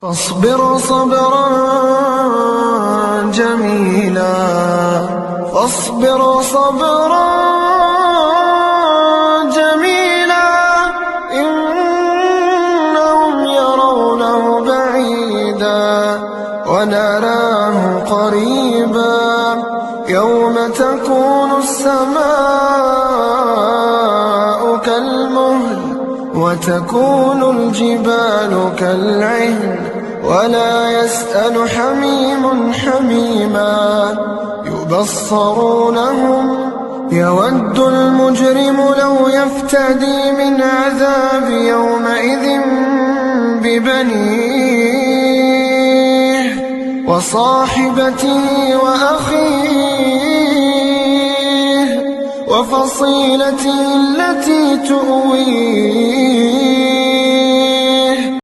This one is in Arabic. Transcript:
فاصبر صبرا جميلا، فاصبر صبرا جميلا، إنهم يرونه بعيدا ونراه قريبا، يوم تكون السماء كالمهل وتكون الجبال كالعهن، ولا يسأل حميم حميما، يبصرونهم يود المجرم لو يفتدي من عذاب يومئذ ببنيه وصاحبته وأخيه وفصيلته التي تؤويه